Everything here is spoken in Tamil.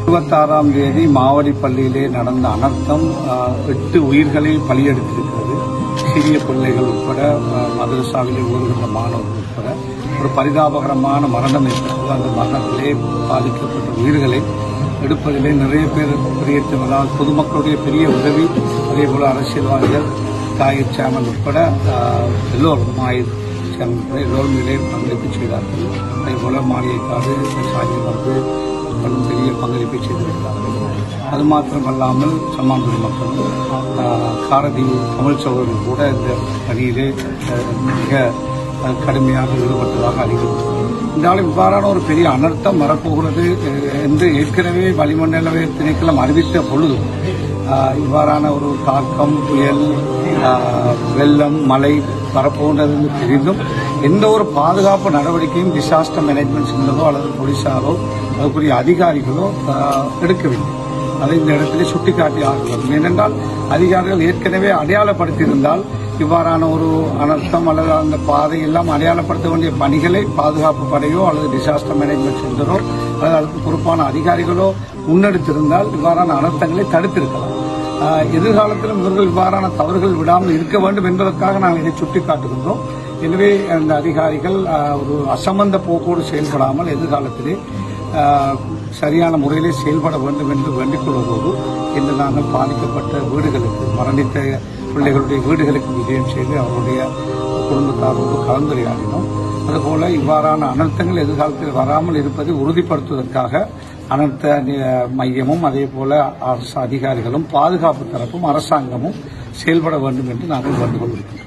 26ஆம் தேதி மாவடிப்பள்ளியிலே நடந்த அனர்த்தம் 8 உயிர்களை பலியெடுத்திருக்கிறது. சிறிய பிள்ளைகள் உட்பட மதரசாவிலே ஓடுகின்ற மாணவர்கள் உட்பட ஒரு பரிதாபகரமான மரணம் ஏற்பட்டது. அந்த மரணத்திலே பாதிக்கப்பட்ட உயிர்களை எடுப்பதிலே நிறைய பேர் பிரியத்தினால் பொதுமக்களுடைய பெரிய உதவி, அதேபோல அரசியல்வாதிகள், தாயிர் சேனல் உட்பட எல்லோரும் மாயிர் சேனல் எல்லோரும் இதிலே பங்களிப்பு செய்தார்கள். அதேபோல மாளிகைக்காடு சாதி வந்து பெரிய பங்களிப்பை செய்திருக்கிறார்கள். அது மாத்திரமல்லாமல் சம்மாந்துறை மக்களும் காரதீவு தமிழ் சகோதரர்கள் கூட இந்த பணியிலே மிக கடுமையாக ஈடுபட்டதாக அறிகிறது. இருந்தாலும் இவ்வாறான ஒரு பெரிய அனர்த்தம் வரப்போகிறது என்று ஏற்கனவே வளிமண்டல திணைக்களம் அறிவித்த பொழுது இவ்வாறான ஒரு தாக்கம், புயல், வெள்ளம், மழை வரப்போன்றது தெரிந்தும் எந்த ஒரு பாதுகாப்பு நடவடிக்கையும் டிசாஸ்டர் மேனேஜ்மெண்ட் சென்றதோ அல்லது போலீசாரோ அதுக்குரிய அதிகாரிகளோ எடுக்கவில்லை. அதை இந்த இடத்திலே சுட்டிக்காட்டி ஆகிறது. ஏனென்றால் அதிகாரிகள் ஏற்கனவே அடையாளப்படுத்தியிருந்தால் இவ்வாறான ஒரு அனர்த்தம் அல்லது அந்த பாதை எல்லாம் அடையாளப்படுத்த வேண்டிய பணிகளை பாதுகாப்பு படையோ அல்லது டிசாஸ்டர் மேனேஜ்மெண்ட் சென்டரோ அல்லது அதுக்கு பொறுப்பான அதிகாரிகளோ முன்னெடுத்திருந்தால் இவ்வாறான அனர்த்தங்களை தடுத்திருக்கலாம். எதிர்காலத்திலும் இவர்கள் இவ்வாறான தவறுகள் விடாமல் இருக்க வேண்டும் என்பதற்காக நாங்கள் இதை சுட்டிக்காட்டுகின்றோம். எனவே அந்த அதிகாரிகள் ஒரு அசம்பந்த போக்கோடு செயல்படாமல் எதிர்காலத்திலே சரியான முறையிலே செயல்பட வேண்டும் என்று வேண்டிக் கொள்வதோடு இன்று நாங்கள் பாதிக்கப்பட்ட வீடுகளுக்கு, மரணித்த பிள்ளைகளுடைய வீடுகளுக்கு விஜயம் செய்து அவருடைய குடும்பத்தாரோடு கலந்துரையாடினோம். அதுபோல இவ்வாறான அனர்த்தங்கள் எதிர்காலத்தில் வராமல் இருப்பதை உறுதிப்படுத்துவதற்காக அனர்த்த மையமும் அதேபோல அரசு அதிகாரிகளும் பாதுகாப்பு தரப்பும் அரசாங்கமும் செயல்பட வேண்டும் என்று நாங்கள் வேண்டுகொள்கிறோம்.